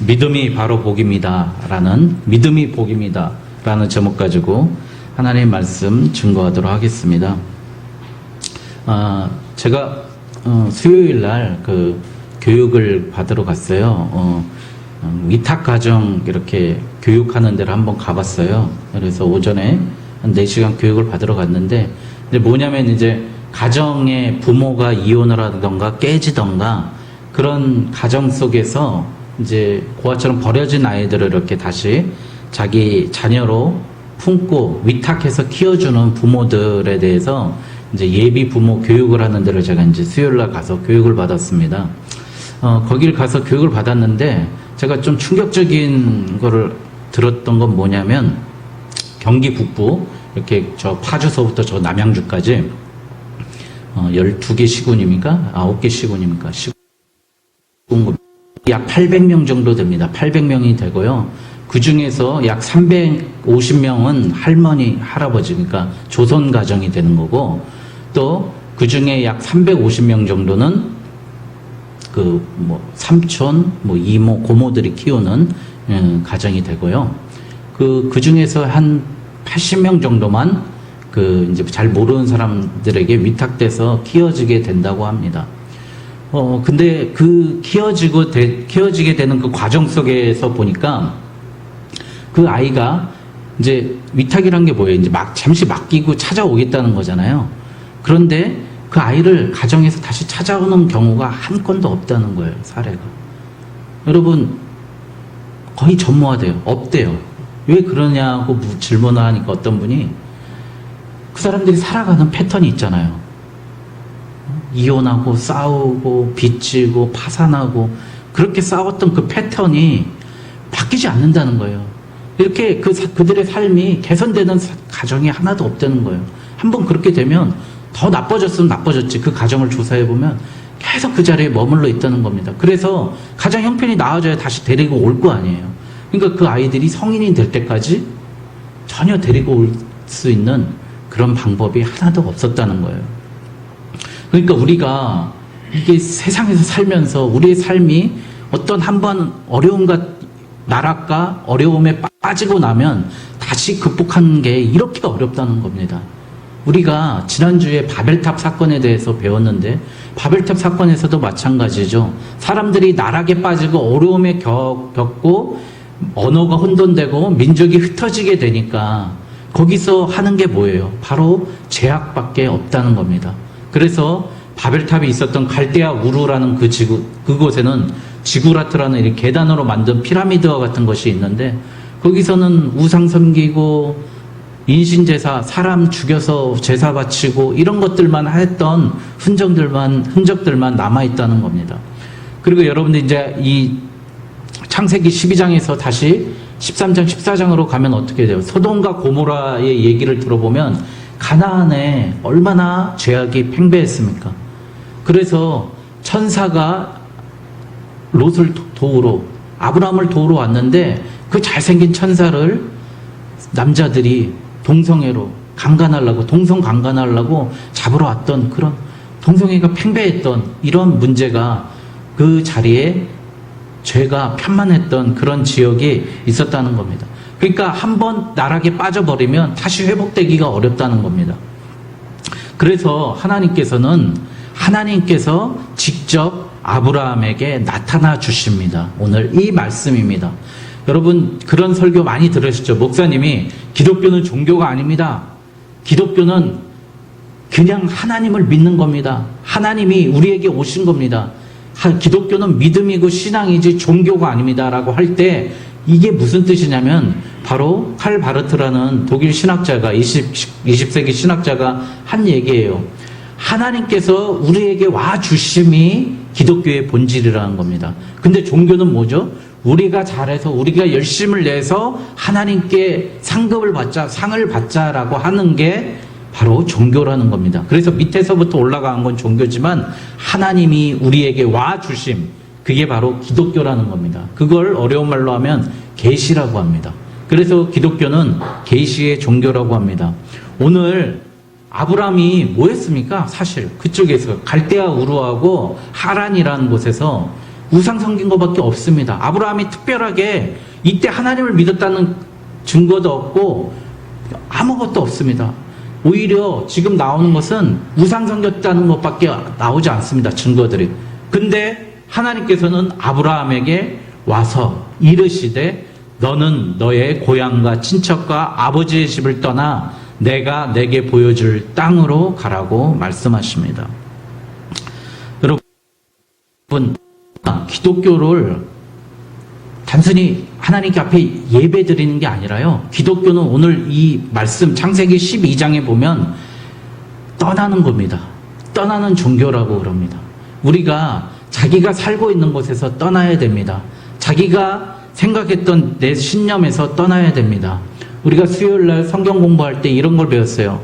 믿음이 바로 복입니다라는 믿음이 복입니다라는 제목 가지고 하나님의 말씀 증거하도록 하겠습니다. 제가 수요일 날 그 교육을 받으러 갔어요. 위탁 가정 이렇게 교육하는 데를 한번 가봤어요. 그래서 오전에 한 4시간 교육을 받으러 갔는데, 이제 뭐냐면 이제 가정의 부모가 이혼을 하던가 깨지던가 그런 가정 속에서 이제 고아처럼 버려진 아이들을 이렇게 다시 자기 자녀로 품고 위탁해서 키워주는 부모들에 대해서 이제 예비 부모 교육을 하는 데를 제가 이제 수요일 날 가서 교육을 받았습니다. 거길 가서 교육을 받았는데 제가 좀 충격적인 거를 들었던 건 뭐냐면, 경기 북부 이렇게 저 파주서부터 저 남양주까지 12개 시군입니까? 9개 시군입니까? 시군 약 800명 정도 됩니다. 800명이 되고요. 그 중에서 약 350명은 할머니, 할아버지, 그러니까 조선 가정이 되는 거고, 또 그 중에 약 350명 정도는 삼촌, 이모, 고모들이 키우는 가정이 되고요. 그 중에서 한 80명 정도만 이제 잘 모르는 사람들에게 위탁돼서 키워지게 된다고 합니다. 근데 키워지게 되는 그 과정 속에서 보니까 그 아이가 이제 위탁이란 게 뭐예요? 이제 잠시 맡기고 찾아오겠다는 거잖아요. 그런데 그 아이를 가정에서 다시 찾아오는 경우가 한 건도 없다는 거예요, 사례가. 여러분, 거의 전무화돼요. 없대요. 왜 그러냐고 질문을 하니까 어떤 분이, 그 사람들이 살아가는 패턴이 있잖아요. 이혼하고 싸우고 빚지고 파산하고 그렇게 싸웠던 그 패턴이 바뀌지 않는다는 거예요. 이렇게 그들의 삶이 개선되는 가정이 하나도 없다는 거예요. 한번 그렇게 되면 더 나빠졌으면 나빠졌지, 그 가정을 조사해보면 계속 그 자리에 머물러 있다는 겁니다. 그래서 가정 형편이 나아져야 다시 데리고 올 거 아니에요. 그러니까 그 아이들이 성인이 될 때까지 전혀 데리고 올 수 있는 그런 방법이 하나도 없었다는 거예요. 그러니까 우리가 이게 세상에서 살면서 우리의 삶이 어떤 한번 어려움과 나락과 어려움에 빠지고 나면 다시 극복하는 게 이렇게 어렵다는 겁니다. 우리가 지난주에 바벨탑 사건에 대해서 배웠는데, 바벨탑 사건에서도 마찬가지죠. 사람들이 나락에 빠지고 어려움에 겪고 언어가 혼돈되고 민족이 흩어지게 되니까 거기서 하는 게 뭐예요? 바로 죄악밖에 없다는 겁니다. 그래서 바벨탑이 있었던 갈대아 우르라는 그곳에는 지구라트라는 이 계단으로 만든 피라미드와 같은 것이 있는데, 거기서는 우상 섬기고 인신제사, 사람 죽여서 제사 바치고 이런 것들만 했던 흔적들만 남아있다는 겁니다. 그리고 여러분들 이제 이 창세기 12장에서 다시 13장, 14장으로 가면 어떻게 돼요? 소돔과 고모라의 얘기를 들어보면 가나안에 얼마나 죄악이 팽배했습니까? 그래서 천사가 롯을 도우러, 아브라함을 도우러 왔는데 그 잘생긴 천사를 남자들이 동성애로 동성강간하려고 잡으러 왔던 그런 동성애가 팽배했던 이런 문제가 그 자리에 죄가 편만했던 그런 지역이 있었다는 겁니다. 그러니까 한번 나락에 빠져버리면 다시 회복되기가 어렵다는 겁니다. 그래서 하나님께서 직접 아브라함에게 나타나 주십니다. 오늘 이 말씀입니다. 여러분, 그런 설교 많이 들으셨죠? 목사님이 기독교는 종교가 아닙니다. 기독교는 그냥 하나님을 믿는 겁니다. 하나님이 우리에게 오신 겁니다. 기독교는 믿음이고 신앙이지 종교가 아닙니다. 라고 할 때 이게 무슨 뜻이냐면, 바로 칼 바르트라는 독일 신학자가 20세기 신학자가 한 얘기예요. 하나님께서 우리에게 와주심이 기독교의 본질이라는 겁니다. 근데 종교는 뭐죠? 우리가 잘해서, 우리가 열심을 내서 하나님께 상을 받자라고 하는 게 바로 종교라는 겁니다. 그래서 밑에서부터 올라간 건 종교지만 하나님이 우리에게 와주심, 그게 바로 기독교라는 겁니다. 그걸 어려운 말로 하면 계시라고 합니다. 그래서 기독교는 계시의 종교라고 합니다. 오늘 아브라함이 뭐 했습니까? 사실 그쪽에서 갈대아 우르하고 하란이라는 곳에서 우상 섬긴 것밖에 없습니다. 아브라함이 특별하게 이때 하나님을 믿었다는 증거도 없고 아무것도 없습니다. 오히려 지금 나오는 것은 우상 섬겼다는 것밖에 나오지 않습니다. 증거들이. 근데 하나님께서는 아브라함에게 와서 이르시되 너는 너의 고향과 친척과 아버지의 집을 떠나 내가 내게 보여줄 땅으로 가라고 말씀하십니다. 여러분, 기독교를 단순히 하나님께 앞에 예배 드리는 게 아니라요. 기독교는 오늘 이 말씀 창세기 12장에 보면 떠나는 겁니다. 떠나는 종교라고 그럽니다. 우리가 자기가 살고 있는 곳에서 떠나야 됩니다. 자기가 생각했던 내 신념에서 떠나야 됩니다. 우리가 수요일날 성경 공부할 때 이런 걸 배웠어요.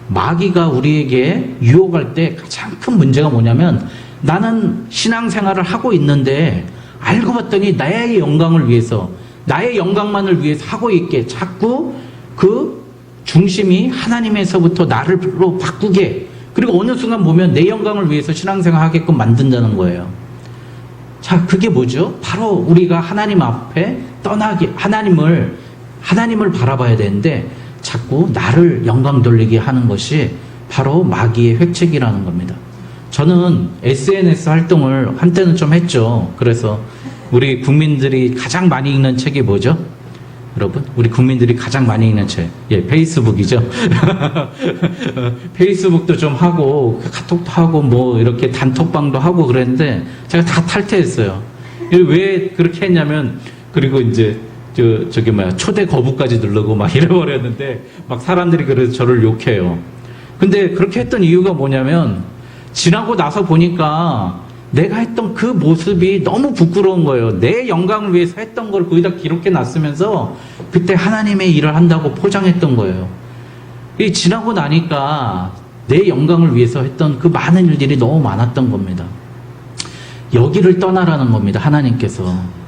마귀가 우리에게 유혹할 때 가장 큰 문제가 뭐냐면 나는 신앙생활을 하고 있는데 알고 봤더니 나의 영광을 위해서 나의 영광만을 위해서 하고 있게 자꾸 그 중심이 하나님에서부터 나를 바꾸게 그리고 어느 순간 보면 내 영광을 위해서 신앙생활 하게끔 만든다는 거예요. 자, 그게 뭐죠? 바로 우리가 하나님 앞에 떠나게 하나님을 바라봐야 되는데 자꾸 나를 영광 돌리게 하는 것이 바로 마귀의 획책이라는 겁니다. 저는 SNS 활동을 한때는 좀 했죠. 그래서 우리 국민들이 가장 많이 읽는 책이 뭐죠? 여러분, 우리 국민들이 가장 많이 읽는 책, 페이스북이죠. 페이스북도 좀 하고 카톡도 하고 뭐 이렇게 단톡방도 하고 그랬는데 제가 다 탈퇴했어요. 왜 그렇게 했냐면 그리고 이제 초대 거부까지 누르고 막 이래버렸는데 막 사람들이 그래서 저를 욕해요. 근데 그렇게 했던 이유가 뭐냐면 지나고 나서 보니까 내가 했던 그 모습이 너무 부끄러운 거예요. 내 영광을 위해서 했던 걸 거기다 기록해 놨으면서 그때 하나님의 일을 한다고 포장했던 거예요. 이 지나고 나니까 내 영광을 위해서 했던 그 많은 일들이 너무 많았던 겁니다. 여기를 떠나라는 겁니다. 하나님께서.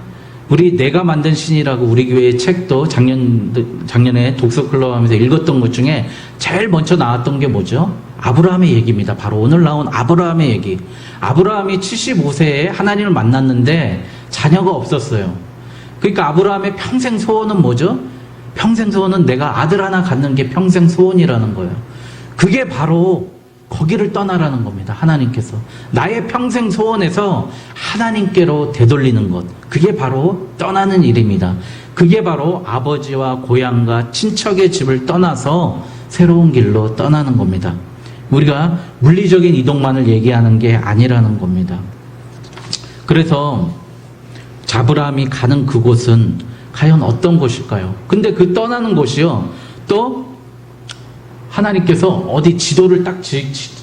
우리 내가 만든 신이라고 우리 교회 책도 작년에 독서클럽 하면서 읽었던 것 중에 제일 먼저 나왔던 게 뭐죠? 아브라함의 얘기입니다. 바로 오늘 나온 아브라함의 얘기. 아브라함이 75세에 하나님을 만났는데 자녀가 없었어요. 그러니까 아브라함의 평생 소원은 뭐죠? 평생 소원은 내가 아들 하나 갖는 게 평생 소원이라는 거예요. 그게 바로 거기를 떠나라는 겁니다. 하나님께서. 나의 평생 소원에서 하나님께로 되돌리는 것. 그게 바로 떠나는 일입니다. 그게 바로 아버지와 고향과 친척의 집을 떠나서 새로운 길로 떠나는 겁니다. 우리가 물리적인 이동만을 얘기하는 게 아니라는 겁니다. 그래서 아브라함이 가는 그곳은 과연 어떤 곳일까요? 근데 그 떠나는 곳이요. 또 하나님께서 어디 지도를 딱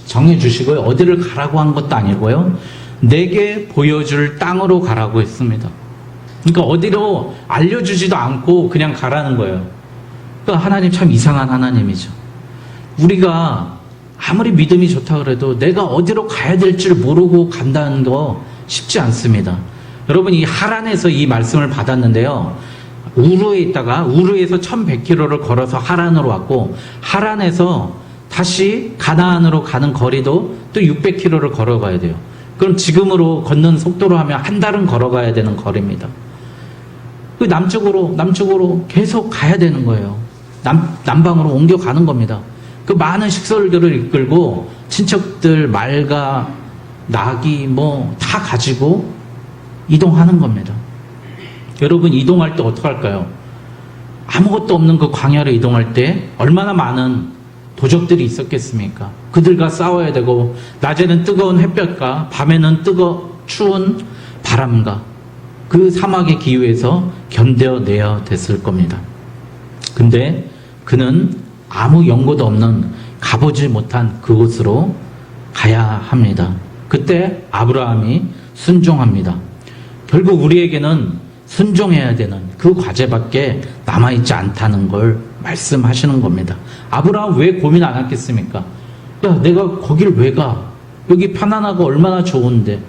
정해주시고요. 어디를 가라고 한 것도 아니고요. 내게 보여줄 땅으로 가라고 했습니다. 그러니까 어디로 알려주지도 않고 그냥 가라는 거예요. 그러니까 하나님 참 이상한 하나님이죠. 우리가 아무리 믿음이 좋다 그래도 내가 어디로 가야 될지를 모르고 간다는 거 쉽지 않습니다. 여러분, 이 하란에서 이 말씀을 받았는데요. 우르에 있다가 우르에서 1100km를 걸어서 하란으로 왔고 하란에서 다시 가나안으로 가는 거리도 또 600km를 걸어가야 돼요. 그럼 지금으로 걷는 속도로 하면 한 달은 걸어가야 되는 거리입니다. 그 남쪽으로 계속 가야 되는 거예요. 남방으로 옮겨가는 겁니다. 그 많은 식솔들을 이끌고 친척들, 말과 낙이 뭐 다 가지고 이동하는 겁니다. 여러분, 이동할 때 어떡할까요? 아무것도 없는 그 광야로 이동할 때 얼마나 많은 도적들이 있었겠습니까? 그들과 싸워야 되고 낮에는 뜨거운 햇볕과 밤에는 추운 바람과 그 사막의 기후에서 견뎌내야 됐을 겁니다. 근데 그는 아무 연고도 없는 가보지 못한 그곳으로 가야 합니다. 그때 아브라함이 순종합니다. 결국 우리에게는 순종해야 되는 그 과제밖에 남아있지 않다는 걸 말씀하시는 겁니다. 아브라함 왜 고민 안 했겠습니까? 야, 내가 거길 왜 가? 여기 편안하고 얼마나 좋은데.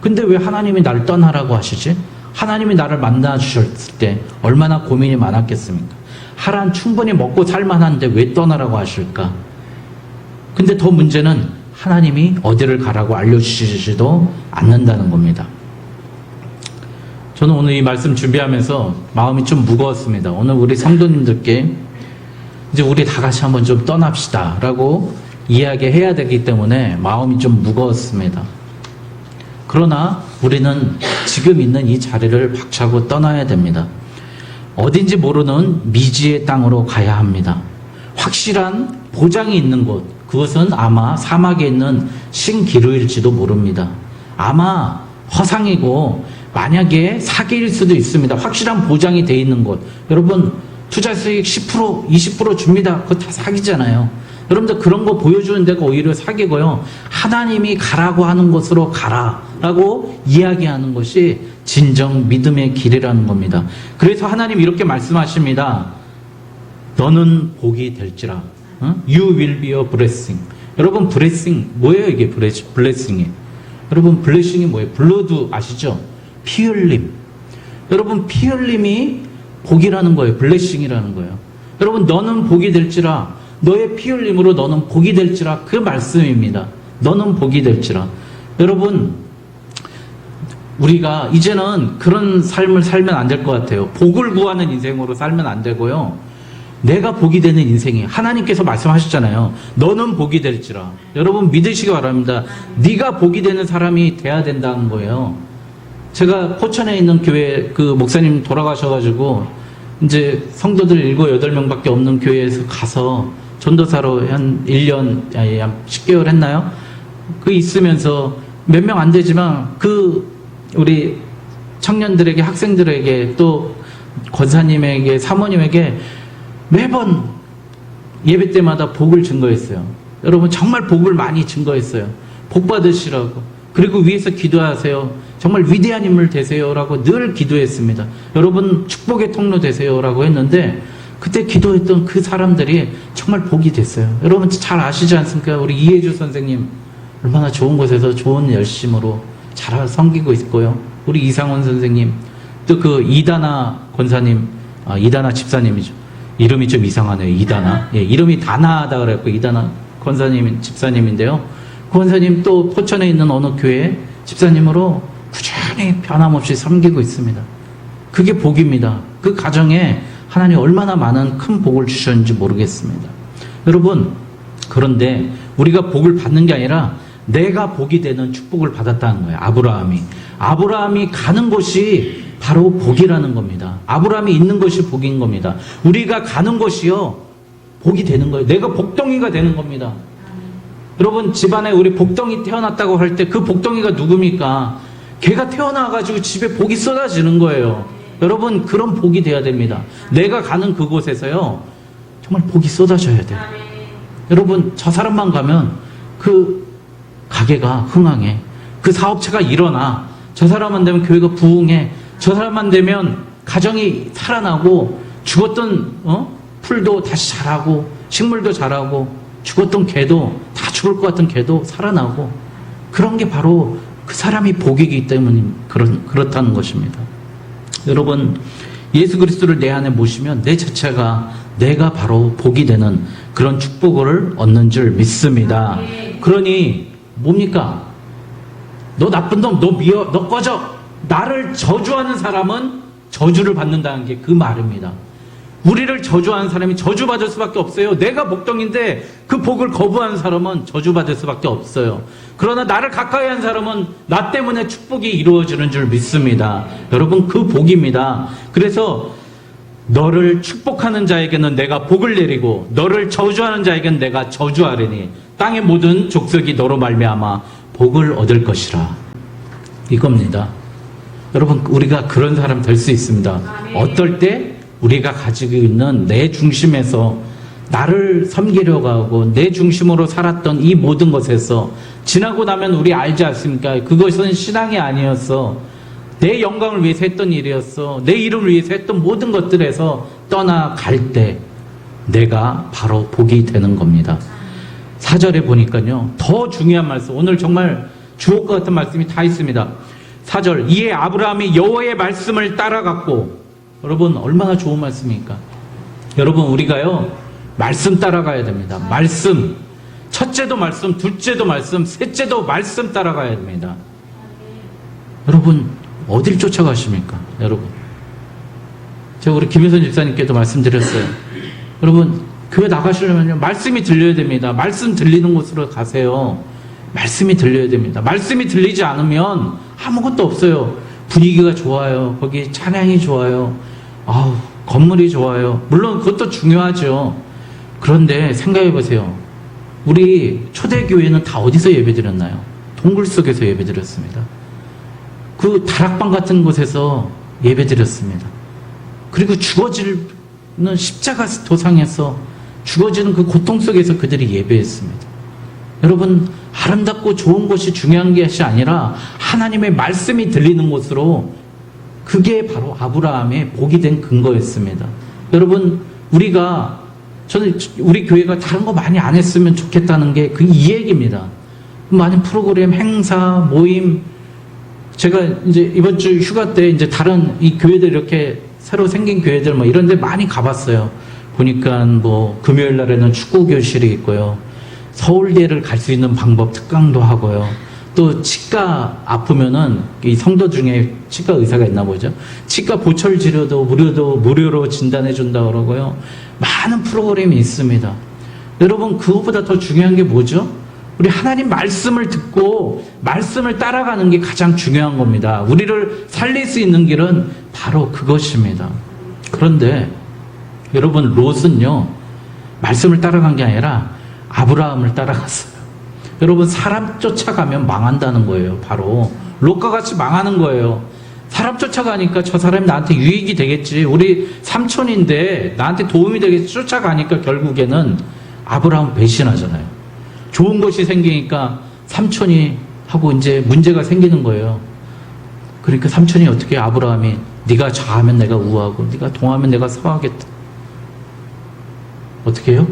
근데 왜 하나님이 나를 떠나라고 하시지? 하나님이 나를 만나 주셨을 때 얼마나 고민이 많았겠습니까? 하란 충분히 먹고 살만한데 왜 떠나라고 하실까? 근데 더 문제는 하나님이 어디를 가라고 알려주시지도 않는다는 겁니다. 저는 오늘 이 말씀 준비하면서 마음이 좀 무거웠습니다. 오늘 우리 성도님들께 이제 우리 다 같이 한번 좀 떠납시다 라고 이야기해야 되기 때문에 마음이 좀 무거웠습니다. 그러나 우리는 지금 있는 이 자리를 박차고 떠나야 됩니다. 어딘지 모르는 미지의 땅으로 가야 합니다. 확실한 보장이 있는 곳, 그것은 아마 사막에 있는 신기루일지도 모릅니다. 아마 허상이고 만약에 사기일 수도 있습니다. 확실한 보장이 돼 있는 곳. 여러분 투자 수익 10%, 20% 줍니다. 그거 다 사기잖아요. 여러분들 그런 거 보여주는 데가 오히려 사기고요. 하나님이 가라고 하는 곳으로 가라라고 이야기하는 것이 진정 믿음의 길이라는 겁니다. 그래서 하나님 이렇게 말씀하십니다. 너는 복이 될지라. You will be a blessing. 여러분 blessing 뭐예요 이게 blessing이? 여러분 blessing이 뭐예요? 블러드 아시죠? 피 흘림. 여러분 피 흘림이 복이라는 거예요. blessing이라는 거예요. 여러분 너는 복이 될지라. 너의 피 흘림으로 너는 복이 될지라. 그 말씀입니다. 너는 복이 될지라. 여러분 우리가 이제는 그런 삶을 살면 안 될 것 같아요. 복을 구하는 인생으로 살면 안 되고요. 내가 복이 되는 인생이 하나님께서 말씀하셨잖아요. 너는 복이 될지라. 여러분 믿으시기 바랍니다. 네가 복이 되는 사람이 돼야 된다는 거예요. 제가 포천에 있는 교회 그 목사님 돌아가셔가지고 이제 성도들 7, 8명밖에 없는 교회에서 가서 전도사로 한 1년, 한 10개월 했나요? 그 있으면서 몇 명 안 되지만 그 우리 청년들에게, 학생들에게 또 권사님에게, 사모님에게 매번 예배 때마다 복을 증거했어요. 여러분 정말 복을 많이 증거했어요. 복 받으시라고. 그리고 위에서 기도하세요. 정말 위대한 인물 되세요라고 늘 기도했습니다. 여러분 축복의 통로 되세요라고 했는데 그때 기도했던 그 사람들이 정말 복이 됐어요. 여러분 잘 아시지 않습니까? 우리 이혜주 선생님 얼마나 좋은 곳에서 좋은 열심으로 잘 섬기고 있고요. 우리 이상원 선생님 또 그 이다나 권사님, 이다나 집사님이죠. 이름이 좀 이상하네요. 이다나. 예, 이름이 다나하다 그랬고 이다나 권사님 집사님인데요. 그 권사님 또 포천에 있는 어느 교회 집사님으로 꾸준히 변함없이 섬기고 있습니다. 그게 복입니다. 그 가정에 하나님 얼마나 많은 큰 복을 주셨는지 모르겠습니다. 여러분 그런데 우리가 복을 받는 게 아니라 내가 복이 되는 축복을 받았다는 거예요. 아브라함이 가는 곳이 바로 복이라는 겁니다. 아브라함이 있는 것이 복인 겁니다. 우리가 가는 곳이요 복이 되는 거예요. 내가 복덩이가 되는 겁니다. 여러분 집안에 우리 복덩이 태어났다고 할 때 그 복덩이가 누굽니까? 걔가 태어나가지고 집에 복이 쏟아지는 거예요. 여러분 그런 복이 돼야 됩니다. 내가 가는 그곳에서요 정말 복이 쏟아져야 돼요. 여러분 저 사람만 가면 그 가게가 흥황해. 그 사업체가 일어나. 저 사람만 되면 교회가 부흥해. 저 사람만 되면 가정이 살아나고 죽었던 풀도 다시 자라고 식물도 자라고 죽었던 개도 다 죽을 것 같은 개도 살아나고 그런 게 바로 그 사람이 복이기 때문에 그렇다는 것입니다. 여러분 예수 그리스도를 내 안에 모시면 내 자체가 내가 바로 복이 되는 그런 축복을 얻는 줄 믿습니다. 그러니 뭡니까? 너 나쁜 놈, 너 꺼져. 나를 저주하는 사람은 저주를 받는다는 게 그 말입니다. 우리를 저주하는 사람이 저주받을 수밖에 없어요. 내가 복덩인데 그 복을 거부하는 사람은 저주받을 수밖에 없어요. 그러나 나를 가까이 한 사람은 나 때문에 축복이 이루어지는 줄 믿습니다. 여러분 그 복입니다. 그래서 너를 축복하는 자에게는 내가 복을 내리고 너를 저주하는 자에게는 내가 저주하리니 땅의 모든 족속이 너로 말미암아 복을 얻을 것이라. 이겁니다. 여러분 우리가 그런 사람 될 수 있습니다. 어떨 때 우리가 가지고 있는 내 중심에서 나를 섬기려고 하고 내 중심으로 살았던 이 모든 것에서 지나고 나면 우리 알지 않습니까? 그것은 신앙이 아니었어. 내 영광을 위해서 했던 일이었어. 내 이름을 위해서 했던 모든 것들에서 떠나갈 때 내가 바로 복이 되는 겁니다. 4절에 보니까요 더 중요한 말씀, 오늘 정말 주옥 같은 말씀이 다 있습니다. 4절, 이에 아브라함이 여호와의 말씀을 따라갔고. 여러분 얼마나 좋은 말씀입니까? 여러분 우리가요 말씀 따라가야 됩니다. 말씀, 첫째도 말씀, 둘째도 말씀, 셋째도 말씀 따라가야 됩니다. 여러분 어딜 쫓아가십니까? 여러분. 제가 우리 김효선 집사님께도 말씀드렸어요. 여러분, 교회 나가시려면요, 말씀이 들려야 됩니다. 말씀 들리는 곳으로 가세요. 말씀이 들려야 됩니다. 말씀이 들리지 않으면 아무것도 없어요. 분위기가 좋아요. 거기 찬양이 좋아요. 건물이 좋아요. 물론 그것도 중요하죠. 그런데 생각해 보세요. 우리 초대교회는 다 어디서 예배드렸나요? 동굴 속에서 예배드렸습니다. 그 다락방 같은 곳에서 예배드렸습니다. 그리고 죽어지는 십자가 도상에서 죽어지는 그 고통 속에서 그들이 예배했습니다. 여러분, 아름답고 좋은 것이 중요한 것이 아니라 하나님의 말씀이 들리는 곳으로, 그게 바로 아브라함의 복이 된 근거였습니다. 여러분, 저는 우리 교회가 다른 거 많이 안 했으면 좋겠다는 게 이 얘기입니다. 많은 프로그램, 행사, 모임, 제가 이제 이번 주 휴가 때 이제 다른 이 교회들, 이렇게 새로 생긴 교회들 뭐 이런 데 많이 가봤어요. 보니까 뭐 금요일 날에는 축구 교실이 있고요. 서울대를 갈 수 있는 방법 특강도 하고요. 또 치과 아프면은 이 성도 중에 치과 의사가 있나 보죠. 치과 보철 치료도 무료로 진단해 준다 그러고요. 많은 프로그램이 있습니다. 여러분, 그것보다 더 중요한 게 뭐죠? 우리 하나님 말씀을 듣고 말씀을 따라가는 게 가장 중요한 겁니다. 우리를 살릴 수 있는 길은 바로 그것입니다. 그런데 여러분, 롯은요, 말씀을 따라간 게 아니라 아브라함을 따라갔어요. 여러분, 사람 쫓아가면 망한다는 거예요. 바로 롯과 같이 망하는 거예요. 사람 쫓아가니까 저 사람이 나한테 유익이 되겠지, 우리 삼촌인데 나한테 도움이 되겠지, 쫓아가니까 결국에는 아브라함 배신하잖아요. 좋은 것이 생기니까 삼촌이 하고 이제 문제가 생기는 거예요. 그러니까 삼촌이 어떻게, 아브라함이 네가 좌하면 내가 우하고 네가 동하면 내가 서하겠다. 어떻게 해요?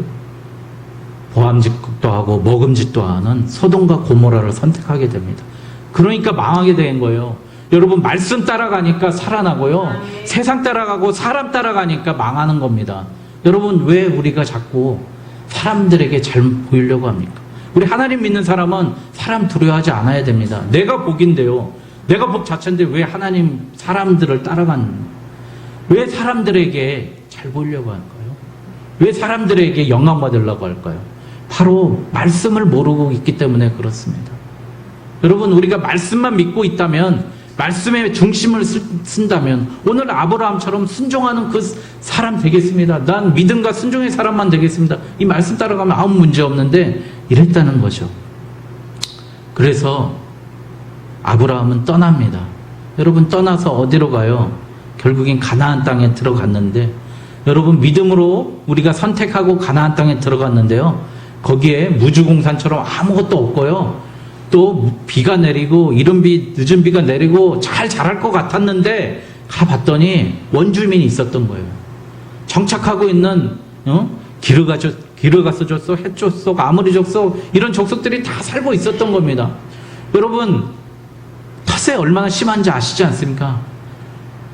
보암직도 하고 먹음직도 하는 소돔과 고모라를 선택하게 됩니다. 그러니까 망하게 된 거예요. 여러분, 말씀 따라가니까 살아나고요, 세상 따라가고 사람 따라가니까 망하는 겁니다. 여러분, 왜 우리가 자꾸 사람들에게 잘 보이려고 합니까? 우리 하나님 믿는 사람은 사람 두려워하지 않아야 됩니다. 내가 복인데요, 내가 복 자체인데 왜 하나님 사람들을 왜 사람들에게 잘 보이려고 할까요? 왜 사람들에게 영광 받으려고 할까요? 바로 말씀을 모르고 있기 때문에 그렇습니다. 여러분, 우리가 말씀만 믿고 있다면, 말씀의 중심을 쓴다면 오늘 아브라함처럼 순종하는 그 사람 되겠습니다. 난 믿음과 순종의 사람만 되겠습니다. 이 말씀 따라가면 아무 문제 없는데 이랬다는 거죠. 그래서 아브라함은 떠납니다. 여러분, 떠나서 어디로 가요? 결국엔 가나안 땅에 들어갔는데, 여러분, 믿음으로 우리가 선택하고 가나안 땅에 들어갔는데요, 거기에 무주공산처럼 아무것도 없고요, 또 비가 내리고 이른 비 늦은 비가 내리고 잘 자랄 것 같았는데 가봤더니 원주민이 있었던 거예요. 정착하고 있는 기르가스 족속, 헷 족속, 아모리 족속, 이런 족속들이 다 살고 있었던 겁니다. 여러분, 텃세 얼마나 심한지 아시지 않습니까?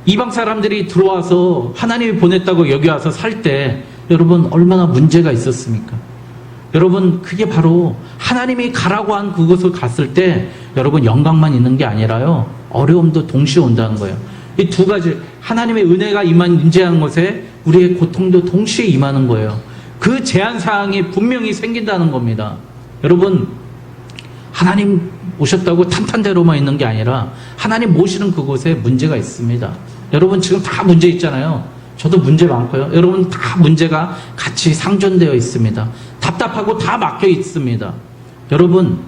이방 사람들이 들어와서 하나님이 보냈다고 여기 와서 살 때 여러분, 얼마나 문제가 있었습니까? 여러분, 그게 바로 하나님이 가라고 한 그곳을 갔을 때 여러분, 영광만 있는 게 아니라요, 어려움도 동시에 온다는 거예요. 이 두 가지, 하나님의 은혜가 임재한 곳에 우리의 고통도 동시에 임하는 거예요. 그 제한사항이 분명히 생긴다는 겁니다. 여러분, 하나님 오셨다고 탄탄대로만 있는 게 아니라 하나님 모시는 그곳에 문제가 있습니다. 여러분, 지금 다 문제 있잖아요. 저도 문제 많고요. 여러분, 다 문제가 같이 상존되어 있습니다. 답답하고 다 막혀 있습니다. 여러분,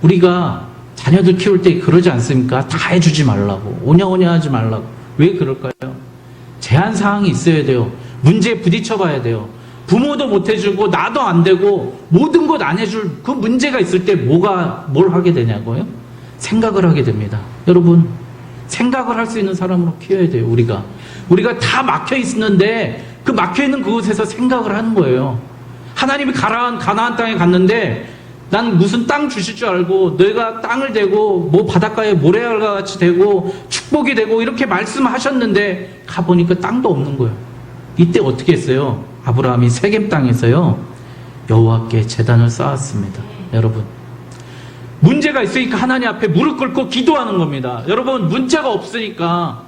우리가 자녀들 키울 때 그러지 않습니까? 다 해주지 말라고, 오냐오냐 하지 말라고. 왜 그럴까요? 제한사항이 있어야 돼요. 문제에 부딪혀 봐야 돼요. 부모도 못 해주고 나도 안 되고 모든 것 안 해줄 그 문제가 있을 때 뭘 하게 되냐고요? 생각을 하게 됩니다. 여러분, 생각을 할 수 있는 사람으로 키워야 돼요. 우리가 다 막혀 있는데 그 막혀 있는 그곳에서 생각을 하는 거예요. 하나님이 가라한 가나안 땅에 갔는데 난 무슨 땅 주실 줄 알고, 너희가 땅을 대고 뭐 바닷가에 모래알과 같이 되고 축복이 되고 이렇게 말씀하셨는데 가보니까 땅도 없는 거예요. 이때 어떻게 했어요? 아브라함이 세겜 땅에서요, 여호와께 제단을 쌓았습니다. 여러분, 문제가 있으니까 하나님 앞에 무릎 꿇고 기도하는 겁니다. 여러분, 문제가 없으니까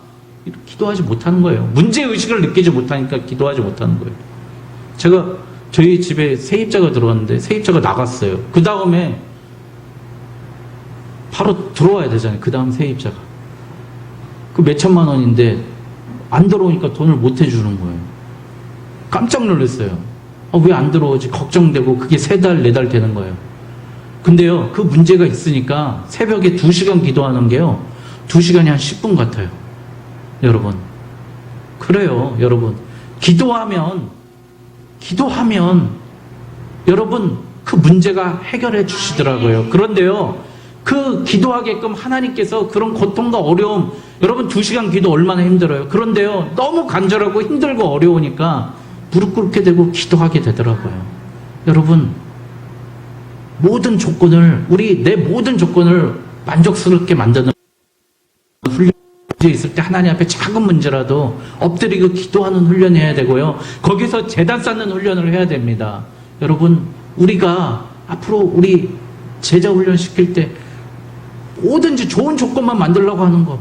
기도하지 못하는 거예요. 문제의식을 느끼지 못하니까 기도하지 못하는 거예요. 제가 저희 집에 세입자가 들어왔는데 세입자가 나갔어요. 그 다음에 바로 들어와야 되잖아요. 그 다음 세입자가. 그 몇천만 원인데 안 들어오니까 돈을 못 해주는 거예요. 깜짝 놀랐어요. 왜 안 들어오지? 걱정되고 그게 3달, 4달 되는 거예요. 근데요, 그 문제가 있으니까 새벽에 2시간 기도하는 게요, 2시간이 한 10분 같아요. 여러분. 그래요, 여러분. 기도하면, 여러분, 그 문제가 해결해 주시더라고요. 그런데요, 그 기도하게끔 하나님께서 그런 고통과 어려움, 여러분 2시간 기도 얼마나 힘들어요. 그런데요, 너무 간절하고 힘들고 어려우니까 무릎 꿇게 되고 기도하게 되더라고요. 여러분, 모든 조건을, 내 모든 조건을 만족스럽게 만드는 훈련이 있을 때 하나님 앞에 작은 문제라도 엎드리고 기도하는 훈련을 해야 되고요. 거기서 제단 쌓는 훈련을 해야 됩니다. 여러분, 우리가 앞으로 우리 제자 훈련 시킬 때 뭐든지 좋은 조건만 만들려고 하는 거,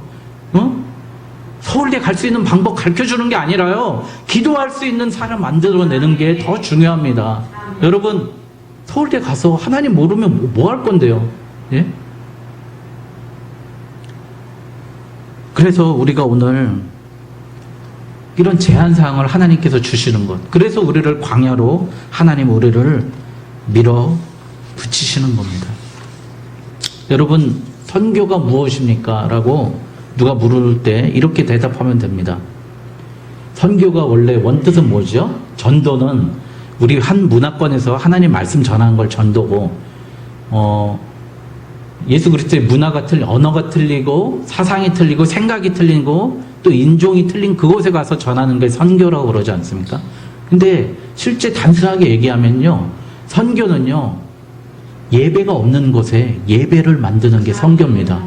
서울대 갈 수 있는 방법 가르쳐주는 게 아니라요, 기도할 수 있는 사람 만들어내는 게 더 중요합니다. 여러분, 서울대 가서 하나님 모르면 뭐 할 건데요? 예? 그래서 우리가 오늘 이런 제한사항을 하나님께서 주시는 것, 그래서 우리를 광야로 하나님 우리를 밀어붙이시는 겁니다. 여러분, 선교가 무엇입니까? 라고 누가 물을 때 이렇게 대답하면 됩니다. 선교가 원래 원뜻은 뭐죠? 전도는 우리 한 문화권에서 하나님 말씀 전하는 걸 전도고, 예수 그리스도의 문화가 언어가 틀리고 사상이 틀리고 생각이 틀리고 또 인종이 틀린 그곳에 가서 전하는 게 선교라고 그러지 않습니까? 근데 실제 단순하게 얘기하면요, 선교는요, 예배가 없는 곳에 예배를 만드는 게 선교입니다.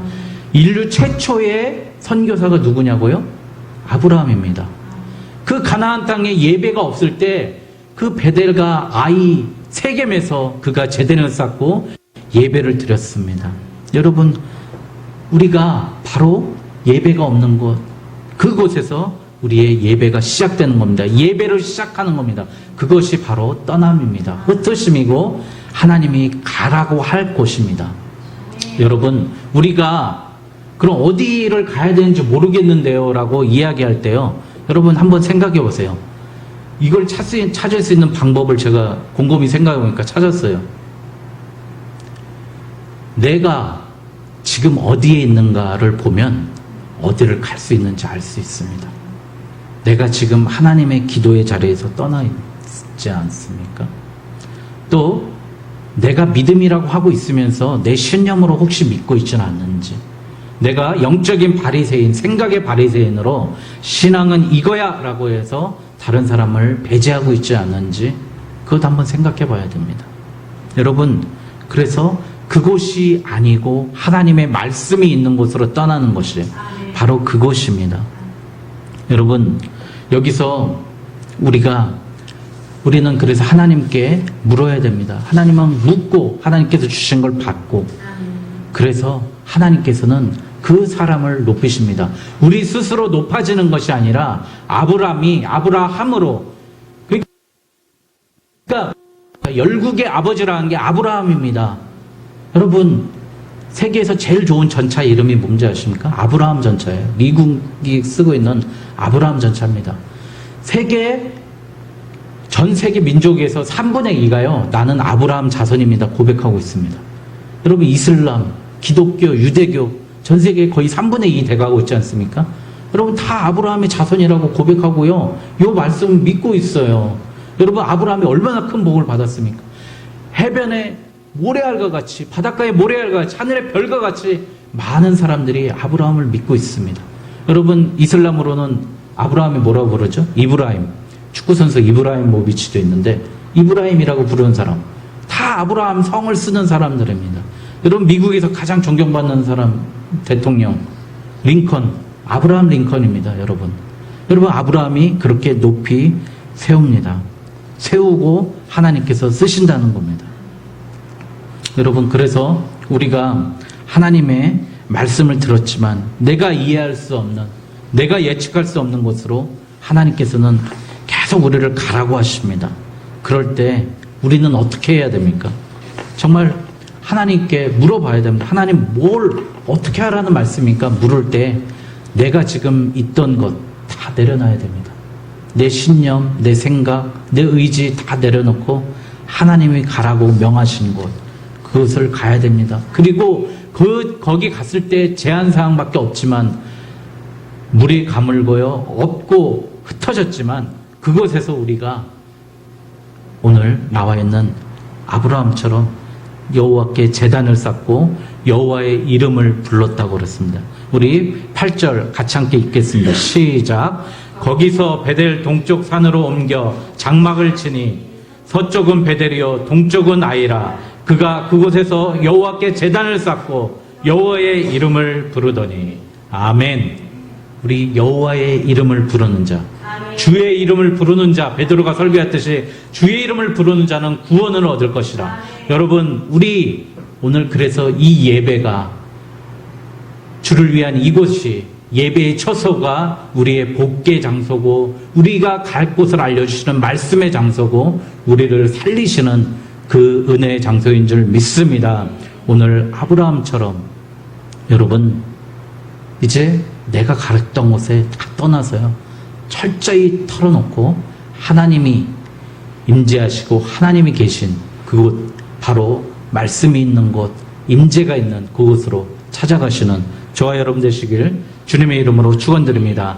인류 최초의 선교사가 누구냐고요? 아브라함입니다. 그 가나안 땅에 예배가 없을 때 그 베델과 아이 세겜에서 그가 제단을 쌓고 예배를 드렸습니다. 여러분, 우리가 바로 예배가 없는 곳, 그곳에서 우리의 예배가 시작되는 겁니다. 예배를 시작하는 겁니다. 그것이 바로 떠남입니다. 흩으심이고 하나님이 가라고 할 곳입니다. 여러분, 우리가 그럼 어디를 가야 되는지 모르겠는데요 라고 이야기할 때요, 여러분 한번 생각해 보세요. 이걸 찾을 수 있는 방법을 제가 곰곰이 생각해 보니까 찾았어요. 내가 지금 어디에 있는가를 보면 어디를 갈 수 있는지 알 수 있습니다. 내가 지금 하나님의 기도의 자리에서 떠나 있지 않습니까? 또 내가 믿음이라고 하고 있으면서 내 신념으로 혹시 믿고 있지는 않는지, 내가 영적인 바리새인, 생각의 바리새인으로 신앙은 이거야 라고 해서 다른 사람을 배제하고 있지 않는지, 그것 한번 생각해 봐야 됩니다. 여러분, 그래서 그곳이 아니고 하나님의 말씀이 있는 곳으로 떠나는 것이 바로 그곳입니다. 여러분, 여기서 우리는 그래서 하나님께 물어야 됩니다. 하나님은 묻고 하나님께서 주신 걸 받고, 그래서 하나님께서는 그 사람을 높이십니다. 우리 스스로 높아지는 것이 아니라 아브라함으로, 그러니까 열국의 아버지라는 게 아브라함입니다. 여러분, 세계에서 제일 좋은 전차 이름이 뭔지 아십니까? 아브라함 전차예요. 미국이 쓰고 있는 아브라함 전차입니다. 전 세계 민족에서 3분의 2가요, 나는 아브라함 자손입니다 고백하고 있습니다. 여러분, 이슬람, 기독교, 유대교, 전 세계 거의 3분의 2 돼가고 있지 않습니까? 여러분, 다 아브라함의 자손이라고 고백하고요, 이 말씀을 믿고 있어요. 여러분, 아브라함이 얼마나 큰 복을 받았습니까? 해변에 모래알과 같이, 바닷가의 모래알과 같이, 하늘의 별과 같이 많은 사람들이 아브라함을 믿고 있습니다. 여러분, 이슬람으로는 아브라함이 뭐라고 부르죠? 이브라임. 축구선수 이브라임 모비치도 있는데, 이브라임이라고 부르는 사람, 다 아브라함 성을 쓰는 사람들입니다. 여러분, 미국에서 가장 존경받는 사람, 대통령 링컨, 아브라함 링컨입니다. 여러분, 아브라함이 그렇게 높이 세웁니다. 세우고 하나님께서 쓰신다는 겁니다. 여러분, 그래서 우리가 하나님의 말씀을 들었지만 내가 이해할 수 없는, 내가 예측할 수 없는 곳으로 하나님께서는 계속 우리를 가라고 하십니다. 그럴 때 우리는 어떻게 해야 됩니까? 정말 하나님께 물어봐야 됩니다. 하나님 뭘 어떻게 하라는 말씀입니까? 물을 때 내가 지금 있던 것 다 내려놔야 됩니다. 내 신념, 내 생각, 내 의지 다 내려놓고 하나님이 가라고 명하신 곳, 그것을 가야 됩니다. 그리고 거기 갔을 때 제한사항밖에 없지만 물이 가물고요, 없고 흩어졌지만 그곳에서 우리가 오늘 나와 있는 아브라함처럼 여호와께 제단을 쌓고 여호와의 이름을 불렀다고 그랬습니다. 우리 8절 같이 함께 읽겠습니다. 시작. 거기서 베델 동쪽 산으로 옮겨 장막을 치니 서쪽은 베델이요 동쪽은 아이라. 그가 그곳에서 여호와께 제단을 쌓고 여호와의 이름을 부르더니. 아멘. 우리 여호와의 이름을 부르는 자, 주의 이름을 부르는 자, 베드로가 설교했듯이 주의 이름을 부르는 자는 구원을 얻을 것이라. 여러분, 우리 오늘 그래서 이 예배가, 주를 위한 이곳이, 예배의 처소가 우리의 복의 장소고 우리가 갈 곳을 알려주시는 말씀의 장소고 우리를 살리시는 그 은혜의 장소인 줄 믿습니다. 오늘 아브라함처럼 여러분, 이제 내가 가르쳤던 곳에 다 떠나서요, 철저히 털어놓고 하나님이 임재하시고 하나님이 계신 그곳, 바로 말씀이 있는 곳, 임재가 있는 그곳으로 찾아가시는 저와 여러분 되시길 주님의 이름으로 축원드립니다.